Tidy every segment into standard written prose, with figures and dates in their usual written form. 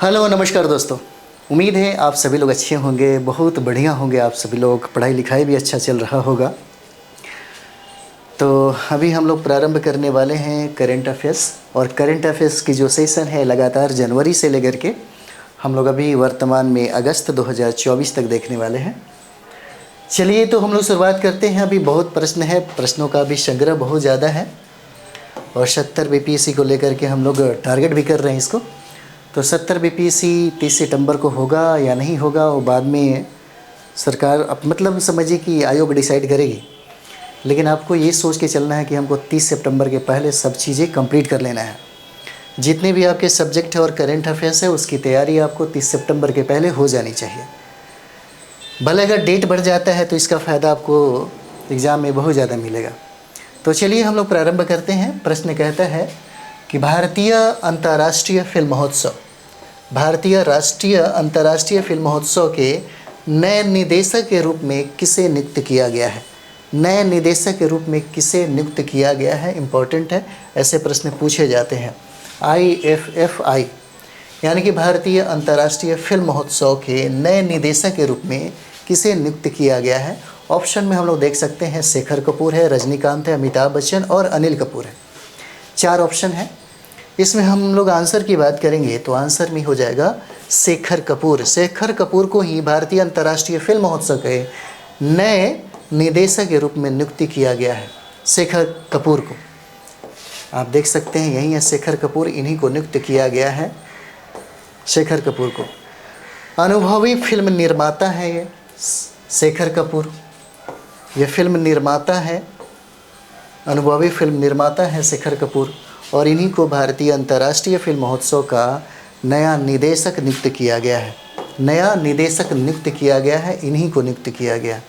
Hello नमस्कार दोस्तों। उम्मीद है आप सभी लोग अच्छे होंगे, बहुत बढ़िया होंगे। आप सभी लोग पढ़ाई लिखाई भी अच्छा चल रहा होगा। तो अभी हम लोग प्रारंभ करने वाले हैं करंट अफेयर्स, और करंट अफेयर्स की जो सेशन है लगातार जनवरी से लेकर के हम लोग अभी वर्तमान में अगस्त 2024 तक देखने वाले हैं। चलिए तो हम लोग शुरुआत करते हैं। अभी बहुत प्रश्न है, प्रश्नों का भी संग्रह बहुत ज़्यादा है और 70 बीपीएससी को लेकर के हम लोग टारगेट भी कर रहे हैं इसको। तो 70 बीपीएससी 30 सितंबर को होगा या नहीं होगा वो बाद में सरकार मतलब समझिए कि आयोग डिसाइड करेगी। लेकिन आपको ये सोच के चलना है कि हमको 30 सितंबर के पहले सब चीज़ें कंप्लीट कर लेना है। जितने भी आपके सब्जेक्ट है और करंट अफेयर्स है उसकी तैयारी आपको 30 सितंबर के पहले हो जानी चाहिए। भले अगर डेट बढ़ जाता है तो इसका फ़ायदा आपको एग्ज़ाम में बहुत ज़्यादा मिलेगा। तो चलिए हम लोग प्रारंभ करते हैं। प्रश्न कहता है कि भारतीय अंतर्राष्ट्रीय फिल्म महोत्सव, भारतीय राष्ट्रीय अंतर्राष्ट्रीय फिल्म महोत्सव के नए निदेशक के रूप में किसे नियुक्त किया गया है? नए निदेशक के रूप में किसे नियुक्त किया गया है? इम्पोर्टेंट है, ऐसे प्रश्न पूछे जाते हैं। IFFI यानी कि भारतीय अंतर्राष्ट्रीय फिल्म महोत्सव के नए निदेशक के रूप में किसे नियुक्त किया गया है? ऑप्शन में हम लोग देख सकते हैं शेखर कपूर है, रजनीकांत है, अमिताभ बच्चन और अनिल कपूर है। 4 ऑप्शन है। इसमें हम लोग आंसर की बात करेंगे तो आंसर में हो जाएगा शेखर कपूर। शेखर कपूर को ही भारतीय अंतर्राष्ट्रीय फिल्म महोत्सव के नए निदेशक के रूप में नियुक्ति किया गया है। शेखर कपूर को आप देख सकते हैं, यही है शेखर कपूर, इन्हीं को नियुक्त किया गया है, शेखर कपूर को। अनुभवी फिल्म निर्माता है ये शेखर कपूर, ये फिल्म निर्माता है, अनुभवी फिल्म निर्माता है शेखर कपूर, और इन्हीं को भारतीय अंतर्राष्ट्रीय फिल्म महोत्सव का नया निदेशक नियुक्त किया गया है। नया निदेशक नियुक्त किया गया है, इन्हीं को नियुक्त किया गया।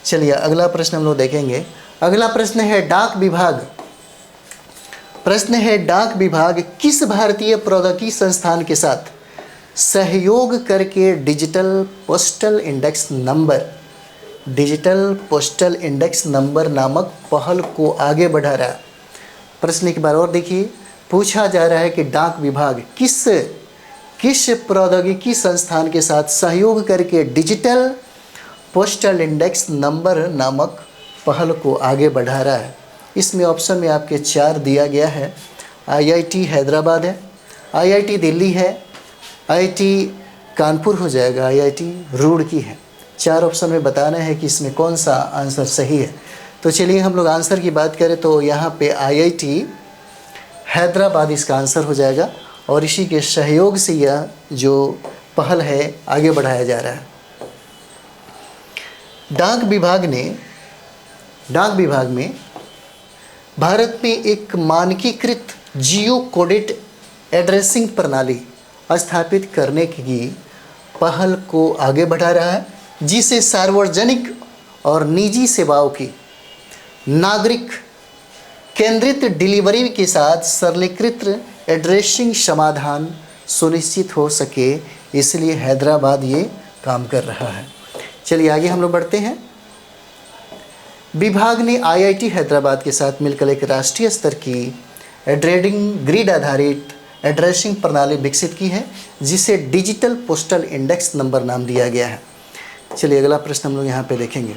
चलिए अगला प्रश्न हम लोग देखेंगे। अगला प्रश्न है डाक विभाग। प्रश्न है डाक विभाग किस भारतीय प्रौद्योगिकी संस्थान के साथ सहयोग करके डिजिटल पोस्टल इंडेक्स नंबर नामक पहल को आगे बढ़ा रहा है? प्रश्न एक बार और देखिए, पूछा जा रहा है कि डाक विभाग किस प्रौद्योगिकी संस्थान के साथ सहयोग करके डिजिटल पोस्टल इंडेक्स नंबर नामक पहल को आगे बढ़ा रहा है। इसमें ऑप्शन में आपके 4 दिया गया है। IIT हैदराबाद है, IIT दिल्ली है, IIT कानपुर हो जाएगा, IIT रुड़की है। 4 ऑप्शन में बताना है कि इसमें कौन सा आंसर सही है। तो चलिए हम लोग आंसर की बात करें तो यहाँ पे IIT हैदराबाद इसका आंसर हो जाएगा, और इसी के सहयोग से यह जो पहल है आगे बढ़ाया जा रहा है। डाक विभाग में भारत में एक मानकीकृत जियो कोडेड एड्रेसिंग प्रणाली स्थापित करने की पहल को आगे बढ़ा रहा है, जिसे सार्वजनिक और निजी सेवाओं की नागरिक केंद्रित डिलीवरी के साथ सरलीकृत एड्रेसिंग समाधान सुनिश्चित हो सके, इसलिए हैदराबाद ये काम कर रहा है। चलिए आगे हम लोग बढ़ते हैं। विभाग ने IIT हैदराबाद के साथ मिलकर एक राष्ट्रीय स्तर की एड्रेसिंग ग्रिड आधारित एड्रेसिंग प्रणाली विकसित की है, जिसे डिजिटल पोस्टल इंडेक्स नंबर नाम दिया गया है। चलिए अगला प्रश्न हम लोग यहाँ पे देखेंगे।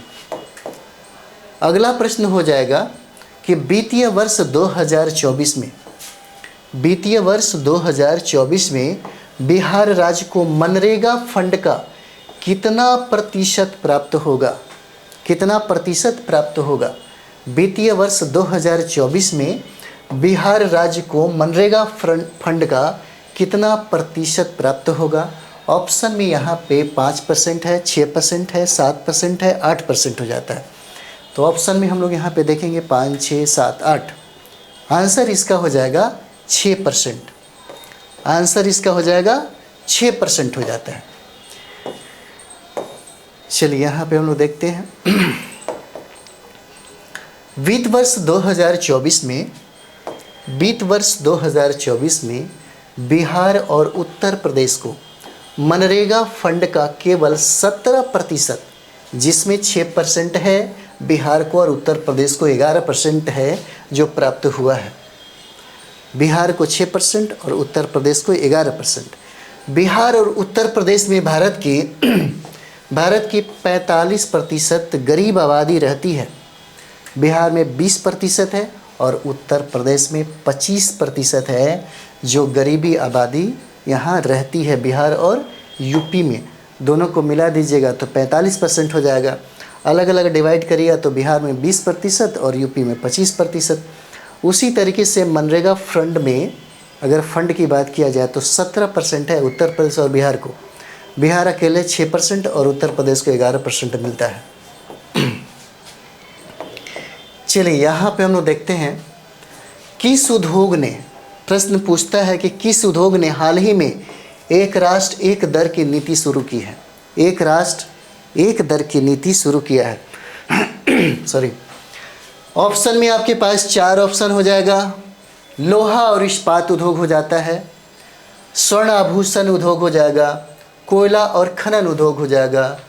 अगला प्रश्न हो जाएगा कि वित्तीय वर्ष 2024 में बिहार राज्य को मनरेगा फंड का कितना प्रतिशत प्राप्त होगा? वित्तीय वर्ष 2024 में बिहार राज्य को मनरेगा फंड का कितना प्रतिशत प्राप्त होगा? ऑप्शन में यहाँ पे 5% है, 6% है, 7% है, 8% हो जाता है। तो ऑप्शन में हम लोग यहाँ पे देखेंगे 5, 6, 7, 8। आंसर इसका हो जाएगा 6%। आंसर इसका हो जाएगा 6% हो जाता है। चलिए यहाँ पे हम लोग देखते हैं। वित्त वर्ष 2024 में बिहार और उत्तर प्रदेश को मनरेगा फंड का केवल 17%, जिसमें 6% है बिहार को और उत्तर प्रदेश को 11% है जो प्राप्त हुआ है। बिहार को 6% और उत्तर प्रदेश को 11%। बिहार और उत्तर प्रदेश में भारत की 45% गरीब आबादी रहती है। बिहार में 20% है और उत्तर प्रदेश में 25% है जो गरीबी आबादी यहाँ रहती है। बिहार और यूपी में दोनों को मिला दीजिएगा तो 45% हो जाएगा। अलग अलग डिवाइड करिएगा तो बिहार में 20% और यूपी में 25%। उसी तरीके से मनरेगा फंड में अगर फंड की बात किया जाए तो 17% है उत्तर प्रदेश और बिहार को। बिहार अकेले 6% और उत्तर प्रदेश को 11% मिलता है। चलिए यहाँ पे हम लोग देखते हैं किस उद्योग ने, प्रश्न पूछता है कि किस उद्योग ने हाल ही में एक राष्ट्र एक दर की नीति शुरू की है। एक राष्ट्र एक दर की नीति शुरू किया है। सॉरी, ऑप्शन में आपके पास 4 ऑप्शन हो जाएगा। लोहा और इस्पात उद्योग हो जाता है, स्वर्ण आभूषण उद्योग हो जाएगा, कोयला और खनन उद्योग हो जाएगा,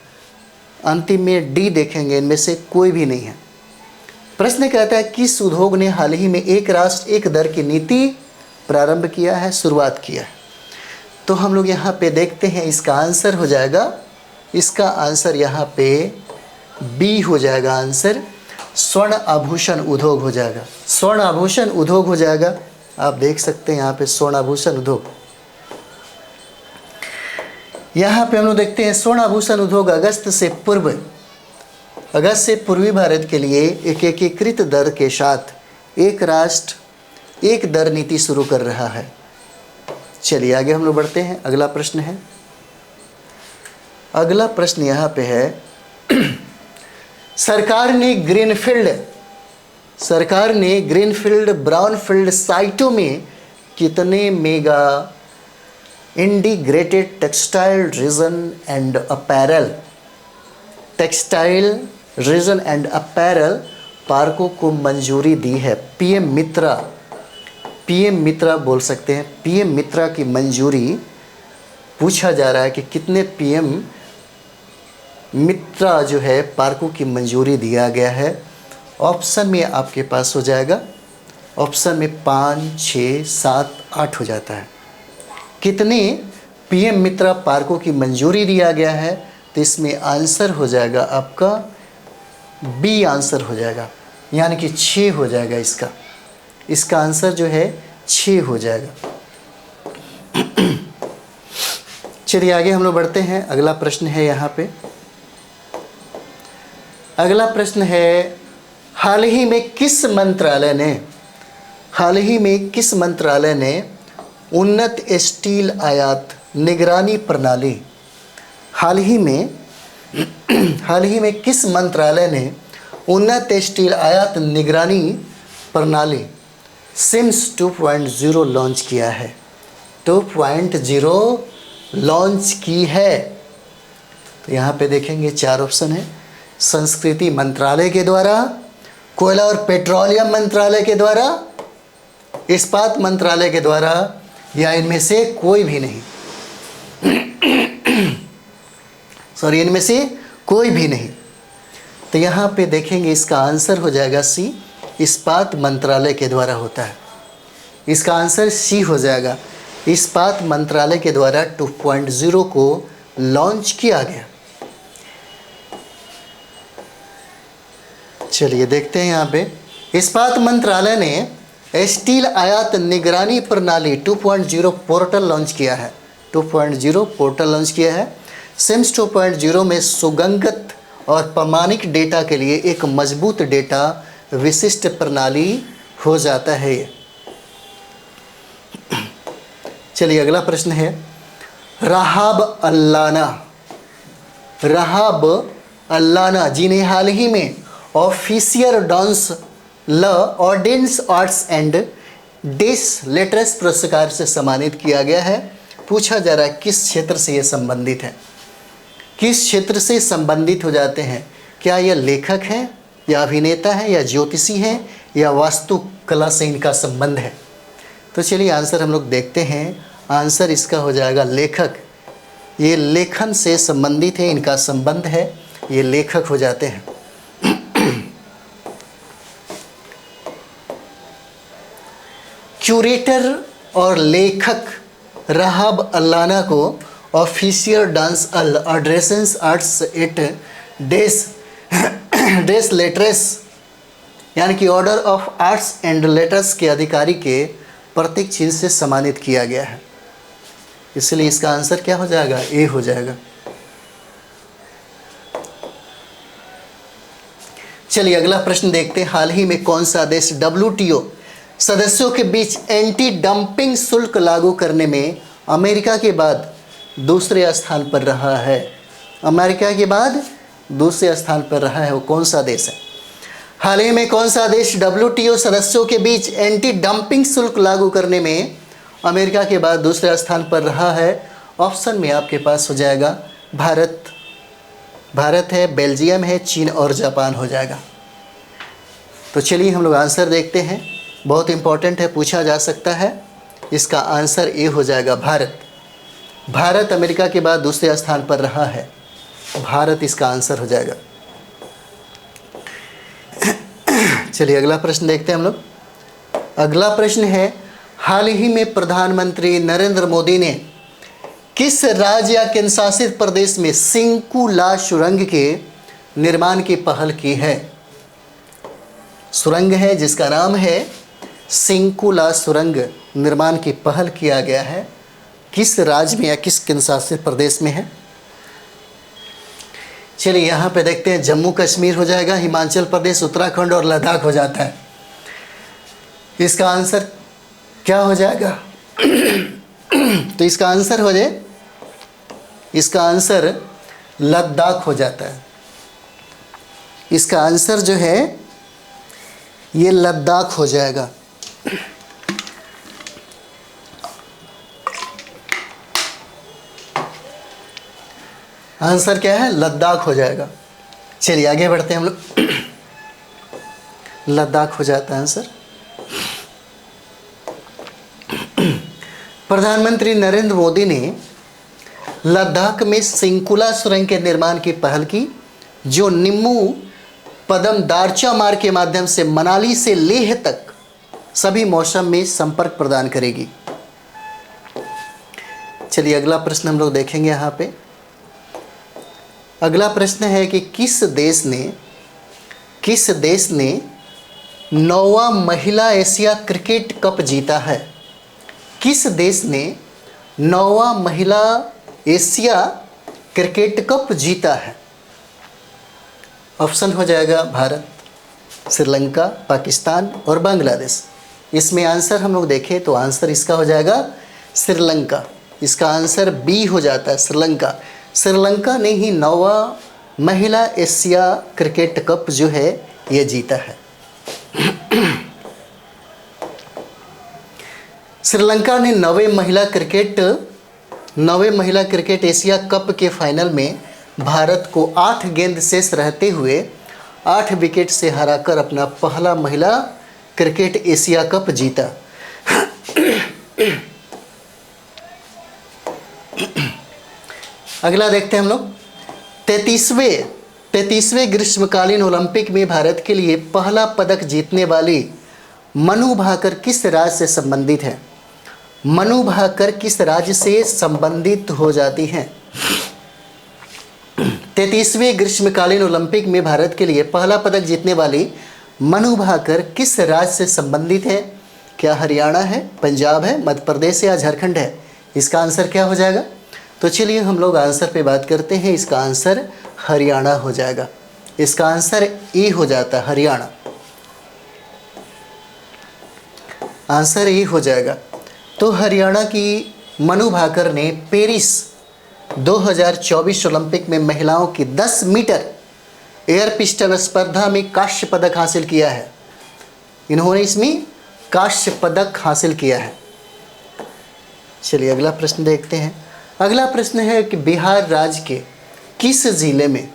अंतिम में डी देखेंगे, इनमें से कोई भी नहीं है। प्रश्न कहता है किस उद्योग ने हाल ही में एक राष्ट्र एक दर की नीति प्रारंभ किया है, शुरुआत किया है। तो हम लोग यहाँ पे देखते हैं, इसका आंसर हो जाएगा, इसका आंसर यहाँ पे बी हो जाएगा। आंसर स्वर्ण आभूषण उद्योग हो जाएगा। स्वर्ण आभूषण उद्योग हो जाएगा। आप देख सकते हैं यहाँ पे स्वर्ण आभूषण उद्योग। यहाँ पे हम लोग देखते हैं स्वर्ण आभूषण उद्योग अगस्त से पूर्वी भारत के लिए एक एकीकृत दर के साथ एक राष्ट्र एक दर नीति शुरू कर रहा है। चलिए आगे हम लोग बढ़ते हैं। अगला प्रश्न है, अगला प्रश्न यहाँ पे है सरकार ने ग्रीनफील्ड ब्राउनफील्ड साइटों में कितने mega integrated textile reason and apparel पार्कों को मंजूरी दी है। पीएम मित्रा बोल सकते हैं। पीएम मित्रा की मंजूरी पूछा जा रहा है कि कितने पीएम मित्रा जो है पार्कों की मंजूरी दिया गया है। ऑप्शन में आपके पास हो जाएगा, ऑप्शन में 5, 6, 7, 8 हो जाता है। कितने पीएम मित्रा पार्कों की मंजूरी दिया गया है, तो इसमें आंसर हो जाएगा आपका बी आंसर हो जाएगा, यानी कि 6 हो जाएगा। इसका आंसर जो है 6 हो जाएगा। चलिए आगे हम लोग बढ़ते हैं। अगला प्रश्न है यहाँ पे, अगला प्रश्न है हाल ही में किस मंत्रालय ने उन्नत स्टील आयात निगरानी प्रणाली, हाल ही में किस मंत्रालय ने उन्नत स्टील आयात निगरानी प्रणाली सिम्स 2.0 लॉन्च किया है। 2.0 लॉन्च की है। तो यहाँ पे देखेंगे 4 ऑप्शन है। संस्कृति मंत्रालय के द्वारा, कोयला और पेट्रोलियम मंत्रालय के द्वारा, इस्पात मंत्रालय के द्वारा, या इनमें से कोई भी नहीं। सॉरी, इनमें से कोई भी नहीं। तो यहाँ पे देखेंगे इसका आंसर हो जाएगा सी, इस्पात मंत्रालय के द्वारा होता है। इसका आंसर सी हो जाएगा, इस्पात मंत्रालय के द्वारा 2.0 को लॉन्च किया गया। चलिए देखते हैं यहाँ पे, इस्पात मंत्रालय ने स्टील आयात निगरानी प्रणाली 2.0 पोर्टल लॉन्च किया है। 2.0 पोर्टल लॉन्च किया है। सिम्स 2.0 में सुगंधित और प्रामाणिक डेटा के लिए एक मजबूत डेटा विशिष्ट प्रणाली हो जाता है ये। चलिए अगला प्रश्न है, राहब अल्लाना जिन्हें हाल ही में ऑफिशियल डांस ल ऑर्डिनेंस आर्ट्स एंड डिस लेटर्स पुरस्कार से सम्मानित किया गया है। पूछा जा रहा है किस क्षेत्र से ये संबंधित है, किस क्षेत्र से संबंधित हो जाते हैं। क्या यह लेखक हैं, या अभिनेता हैं, या ज्योतिषी हैं, या वास्तुकला से इनका संबंध है। तो चलिए आंसर हम लोग देखते हैं। आंसर इसका हो जाएगा लेखक। ये लेखन से संबंधित है, इनका संबंध है, ये लेखक हो जाते हैं। क्यूरेटर और लेखक राहब अल्लाना को ऑफिशियल डांस अल ऑड्रेसेंस आर्ट्स एट डेस लेटरेस यानी कि order of arts and letters के अधिकारी के प्रतीक चिन्ह से सम्मानित किया गया है। इसलिए इसका आंसर क्या हो जाएगा? ए हो जाएगा। चलिए अगला प्रश्न देखते हैं। हाल ही में कौन सा देश WTO सदस्यों के बीच एंटी डंपिंग शुल्क लागू करने में अमेरिका के बाद दूसरे स्थान पर रहा है? अमेरिका के बाद दूसरे स्थान पर रहा है, वो कौन सा देश है? हाल ही में कौन सा देश WTO सदस्यों के बीच एंटी डंपिंग शुल्क लागू करने में अमेरिका के बाद दूसरे स्थान पर रहा है? ऑप्शन में आपके पास हो जाएगा भारत है, बेल्जियम है, चीन और जापान हो जाएगा। तो चलिए हम लोग आंसर देखते हैं। बहुत इंपॉर्टेंट है, पूछा जा सकता है। इसका आंसर ए हो जाएगा भारत। भारत अमेरिका के बाद दूसरे स्थान पर रहा है, भारत इसका आंसर हो जाएगा। चलिए अगला प्रश्न देखते हैं हम लोग। अगला प्रश्न है, हाल ही में प्रधानमंत्री नरेंद्र मोदी ने किस राज्य या केंद्र शासित प्रदेश में सिंकुला सुरंग के निर्माण की पहल की है? सुरंग है जिसका नाम है सिंकुला सुरंग, निर्माण की पहल किया गया है। किस राज्य में या किस केंद्र शासित प्रदेश में है? चलिए यहाँ पे देखते हैं। जम्मू कश्मीर हो जाएगा, हिमाचल प्रदेश, उत्तराखंड और लद्दाख हो जाता है। इसका आंसर क्या हो जाएगा? तो इसका आंसर हो जाए, इसका आंसर लद्दाख हो जाता है। इसका आंसर जो है ये लद्दाख हो जाएगा। आंसर क्या है? लद्दाख हो जाएगा। चलिए आगे बढ़ते हैं हम लोग। लद्दाख हो जाता है आंसर। प्रधानमंत्री नरेंद्र मोदी ने लद्दाख में सिंकुला सुरंग के निर्माण की पहल की, जो निम्मू पदम दारचा मार्ग के माध्यम से मनाली से लेह तक सभी मौसम में संपर्क प्रदान करेगी। चलिए अगला प्रश्न हम लोग देखेंगे। यहाँ पे अगला प्रश्न है कि किस देश ने 9वां महिला एशिया क्रिकेट कप जीता है? किस देश ने 9वां महिला एशिया क्रिकेट कप जीता है? ऑप्शन हो जाएगा भारत, श्रीलंका, पाकिस्तान और बांग्लादेश। इसमें आंसर हम लोग देखें तो आंसर इसका हो जाएगा श्रीलंका। इसका आंसर बी हो जाता है, श्रीलंका। श्रीलंका ने ही 9वां महिला एशिया क्रिकेट कप जो है ये जीता है। श्रीलंका ने 9वें महिला क्रिकेट एशिया कप के फाइनल में भारत को 8 गेंद शेष रहते हुए 8 विकेट से हराकर अपना पहला महिला क्रिकेट एशिया कप जीता। अगला देखते हैं हम लोग। 33वें ग्रीष्मकालीन ओलंपिक में भारत के लिए पहला पदक जीतने वाली मनु भाकर किस राज्य से संबंधित है? मनु भाकर किस राज्य से संबंधित हो जाती हैं? 33वें ग्रीष्मकालीन ओलंपिक में भारत के लिए पहला पदक जीतने वाली मनु भाकर किस राज्य से संबंधित है? क्या हरियाणा है, पंजाब है, मध्य प्रदेश या झारखंड है? इसका आंसर क्या हो जाएगा? तो चलिए हम लोग आंसर पे बात करते हैं। इसका आंसर हरियाणा हो जाएगा। इसका आंसर ए हो जाता है, हरियाणा। आंसर ए हो जाएगा। तो हरियाणा की मनु भाकर ने पेरिस 2024 ओलंपिक में महिलाओं की 10 मीटर एयर पिस्टल स्पर्धा में कांस्य पदक हासिल किया है। इन्होंने इसमें कांस्य पदक हासिल किया है। चलिए अगला प्रश्न देखते हैं। अगला प्रश्न है कि बिहार राज्य के किस जिले में,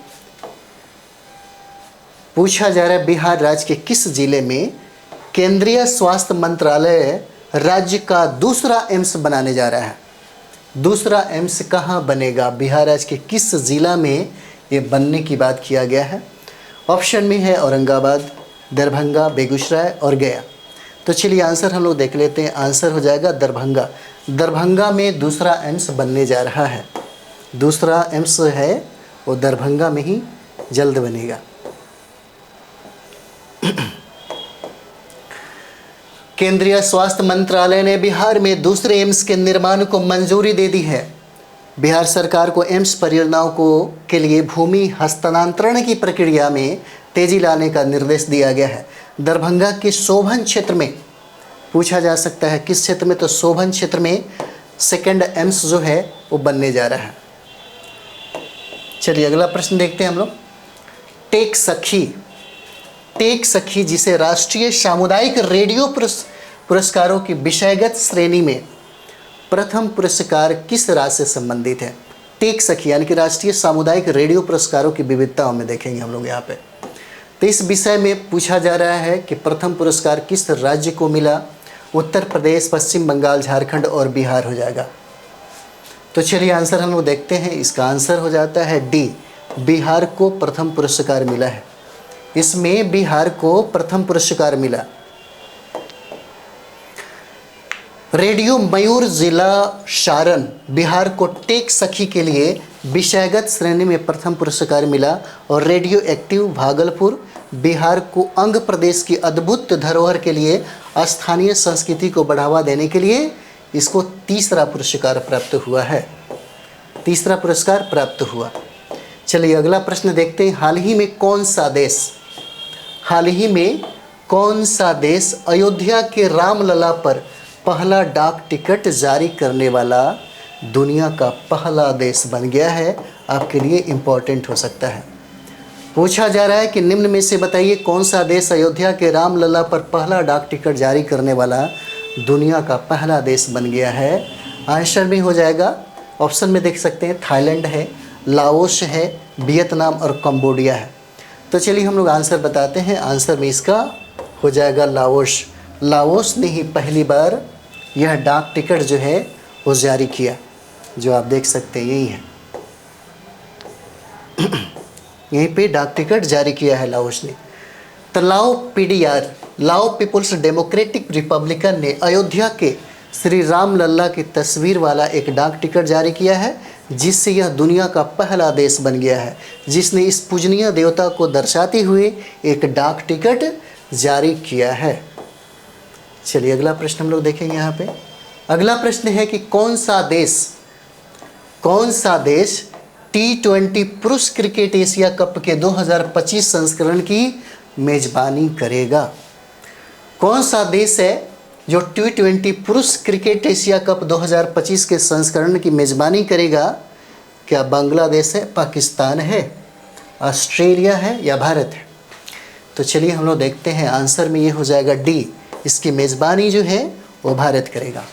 पूछा जा रहा है बिहार राज्य के किस जिले में केंद्रीय स्वास्थ्य मंत्रालय राज्य का दूसरा एम्स बनाने जा रहा है? दूसरा एम्स कहाँ बनेगा? बिहार राज्य के किस जिला में ये बनने की बात किया गया है? ऑप्शन में है औरंगाबाद, दरभंगा, बेगूसराय और गया। तो चलिए आंसर हम लोग देख लेते हैं। आंसर हो जाएगा दरभंगा। दरभंगा में दूसरा एम्स बनने जा रहा है। दूसरा एम्स है वो दरभंगा में ही जल्द बनेगा। केंद्रीय स्वास्थ्य मंत्रालय ने बिहार में दूसरे एम्स के निर्माण को मंजूरी दे दी है। बिहार सरकार को एम्स परियोजनाओं के लिए भूमि हस्तांतरण की प्रक्रिया में तेजी लाने का निर्देश दिया गया है। दरभंगा के शोभन क्षेत्र में पूछा जा सकता है, किस क्षेत्र में, तो शोभन क्षेत्र में सेकंड एम्स जो है वो बनने जा रहा है। चलिए अगला प्रश्न देखते हैं हम लोग। टेक सखी जिसे राष्ट्रीय सामुदायिक रेडियो पुरस्कारों की विषयगत श्रेणी में प्रथम पुरस्कार किस राज्य से संबंधित है। टेक सखी यानी कि राष्ट्रीय सामुदायिक रेडियो पुरस्कारों की विविधताओं में देखेंगे हम लोग यहाँ पे। तो इस विषय में पूछा जा रहा है कि प्रथम पुरस्कार किस राज्य को मिला। उत्तर प्रदेश, पश्चिम बंगाल, झारखंड और बिहार हो जाएगा। तो चलिए आंसर हम लोग देखते हैं। इसका आंसर हो जाता है डी, बिहार को प्रथम पुरस्कार मिला है। इसमें बिहार को प्रथम पुरस्कार मिला। रेडियो मयूर जिला सारण बिहार को टेक सखी के लिए विषयगत श्रेणी में प्रथम पुरस्कार मिला। और रेडियो एक्टिव भागलपुर बिहार को अंग प्रदेश की अद्भुत धरोहर के लिए स्थानीय संस्कृति को बढ़ावा देने के लिए इसको तीसरा पुरस्कार प्राप्त हुआ है। तीसरा पुरस्कार प्राप्त हुआ। चलिए अगला प्रश्न देखते हैं। हाल ही में कौन सा देश अयोध्या के रामलला पर पहला डाक टिकट जारी करने वाला दुनिया का पहला देश बन गया है। आपके लिए इम्पोर्टेंट हो सकता है। पूछा जा रहा है कि निम्न में से बताइए कौन सा देश अयोध्या के रामलला पर पहला डाक टिकट जारी करने वाला दुनिया का पहला देश बन गया है। आंसर में हो जाएगा, ऑप्शन में देख सकते हैं, थाईलैंड है, लाओस है, वियतनाम और कंबोडिया है। तो चलिए हम लोग आंसर बताते हैं। आंसर में इसका हो जाएगा लाओस। लाओस ने ही पहली बार यह डाक टिकट जो है वो जारी किया, जो आप देख सकते हैं यही है। यहीं पे डाक टिकट जारी किया है लाओस ने। तो लाओ पीडीआर, लाओ पीपुल्स डेमोक्रेटिक रिपब्लिकन ने अयोध्या के श्री राम लल्ला की तस्वीर वाला एक डाक टिकट जारी किया है, जिससे यह दुनिया का पहला देश बन गया है जिसने इस पूजनीय देवता को दर्शाते हुए एक डाक टिकट जारी किया है। चलिए अगला प्रश्न हम लोग देखेंगे यहाँ पे। अगला प्रश्न है कि कौन सा देश T20 पुरुष क्रिकेट एशिया कप के 2025 संस्करण की मेजबानी करेगा। कौन सा देश है जो T20 पुरुष क्रिकेट एशिया कप 2025 के संस्करण की मेजबानी करेगा। क्या बांग्लादेश है, पाकिस्तान है, ऑस्ट्रेलिया है या भारत है। तो चलिए हम लोग देखते हैं। आंसर में ये हो जाएगा डी, इसकी मेज़बानी जो है वो भारत करेगा।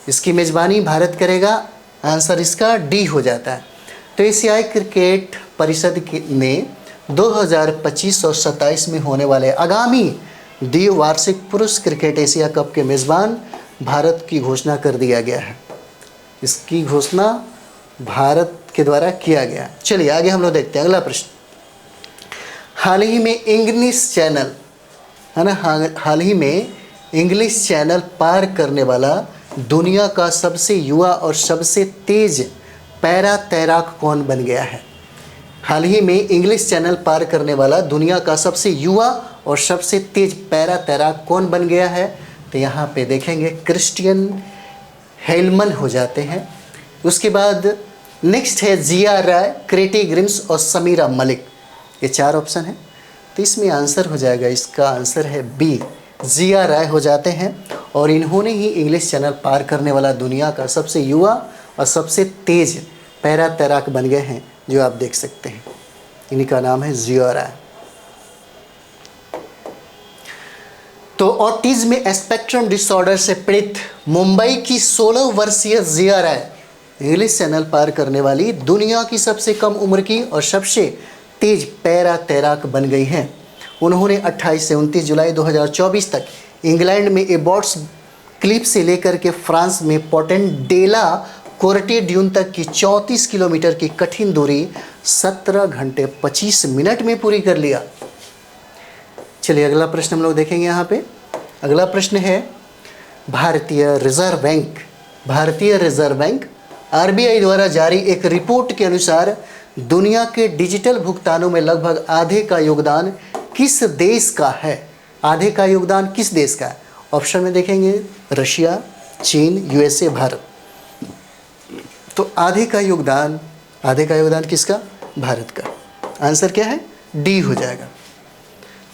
इसकी मेज़बानी भारत करेगा। आंसर इसका डी हो जाता है। तो एशियाई क्रिकेट परिषद ने 2025 और 27 में होने वाले आगामी द्विवार्षिक पुरुष क्रिकेट एशिया कप के मेज़बान भारत की घोषणा कर दिया गया है। इसकी घोषणा भारत के द्वारा किया गया। चलिए आगे हम लोग देखते हैं। अगला प्रश्न, हाल ही में इंग्लिश चैनल है ना, हाल ही में इंग्लिश चैनल पार करने वाला दुनिया का सबसे युवा और सबसे तेज पैरा तैराक कौन बन गया है। हाल ही में इंग्लिश चैनल पार करने वाला दुनिया का सबसे युवा और सबसे तेज पैरा तैराक कौन बन गया है। तो यहाँ पे देखेंगे क्रिस्टियन हेलमन हो जाते हैं। उसके बाद नेक्स्ट है जिया राय, क्रेटी ग्रिम्स और समीरा मलिक। ये 4 ऑप्शन है। तो इसमें आंसर हो जाएगा, इसका आंसर है बी, जिया राय हो जाते हैं। और इन्होंने ही इंग्लिश चैनल पार करने वाला दुनिया का सबसे युवा और सबसे तेज पैरा तैराक बन गए हैं, जो आप देख सकते हैं। इन्हीं का नाम है जिया राय। तो ऑटिज्म स्पेक्ट्रम डिसऑर्डर से पीड़ित मुंबई की 16 वर्षीय जिया राय इंग्लिश चैनल पार करने वाली दुनिया की सबसे कम उम्र की और सबसे तेज पैरा तैराक बन गई हैं। उन्होंने 28 से 29 जुलाई 2024 तक इंग्लैंड में एबॉट्स क्लिफ से लेकर के फ्रांस में पोटेंडेला कोर्टे ड्यून तक की 34 किलोमीटर की कठिन दूरी 17 घंटे 25 मिनट में पूरी कर लिया। चलिए अगला प्रश्न हम लोग देखेंगे यहाँ पे। अगला प्रश्न है, भारतीय रिजर्व बैंक आरबीआई द्वारा जारी एक रिपोर्ट के अनुसार दुनिया के डिजिटल भुगतानों में लगभग आधे का योगदान किस देश का है? आधे का योगदान किस देश का है? ऑप्शन में देखेंगे रशिया, चीन, यूएसए, भारत। तो आधे का योगदान किसका? भारत का। आंसर क्या है? डी हो जाएगा।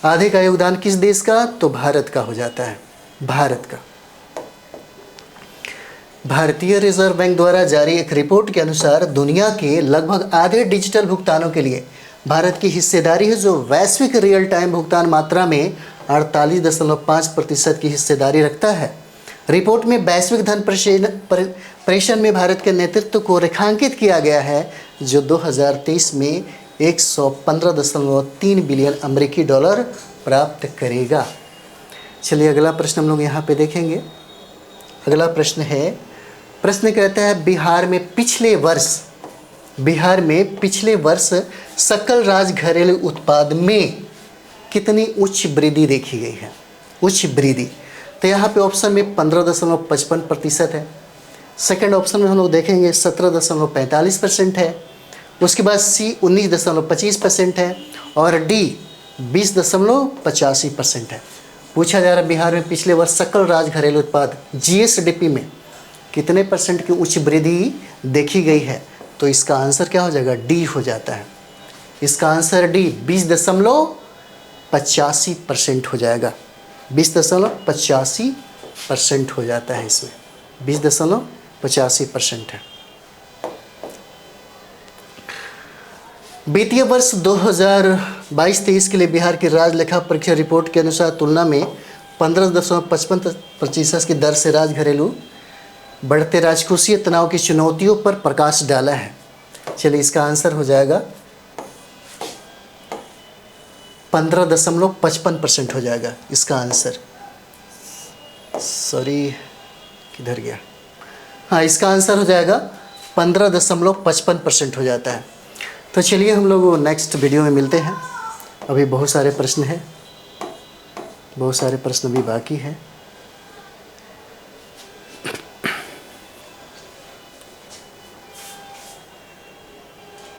आधे का योगदान किस देश का? तो भारत का हो जाता है, भारत का। भारतीय रिजर्व बैंक द्वारा जारी एक रिपोर्ट के अनुसार दुनिया के लगभग आधे डिजिटल भुगतानों के लिए भारत की हिस्सेदारी है, जो वैश्विक रियल टाइम भुगतान मात्रा में 48.5% की हिस्सेदारी रखता है। रिपोर्ट में वैश्विक धन प्रेषण में भारत के नेतृत्व को रेखांकित किया गया है, जो 2023 में 115.3 बिलियन अमेरिकी डॉलर प्राप्त करेगा। चलिए अगला प्रश्न हम लोग यहाँ पे देखेंगे। अगला प्रश्न है, प्रश्न कहता है बिहार में पिछले वर्ष सकल राज घरेलू उत्पाद में कितनी उच्च वृद्धि देखी गई है? उच्च वृद्धि, तो यहाँ पे ऑप्शन में 15.55% है। सेकंड ऑप्शन में हम लोग देखेंगे 17.45% है। उसके बाद सी 19.25% है और डी 20.85% है। पूछा जा रहा है बिहार में पिछले वर्ष सकल राज घरेलू उत्पाद जीएसडीपी में कितने परसेंट की उच्च वृद्धि देखी गई है? तो इसका आंसर क्या हो जाएगा? डी हो जाता है। इसका आंसर डी 20.85% हो जाएगा। 20.85% हो जाता है इसमें, 20.85% है। वित्तीय वर्ष 2022-23 के लिए बिहार की राज्य लेखा परीक्षा रिपोर्ट के अनुसार तुलना में 15.55% की दर से राज घरेलू बढ़ते राजकोषीय तनाव की चुनौतियों पर प्रकाश डाला है। चलिए इसका आंसर हो जाएगा 15.55% हो जाएगा इसका आंसर। सॉरी, किधर गया? हाँ, इसका आंसर हो जाएगा 15.55% हो जाता है। तो चलिए हम लोग नेक्स्ट वीडियो में मिलते हैं। अभी बहुत सारे प्रश्न हैं, बहुत सारे प्रश्न भी बाकी हैं।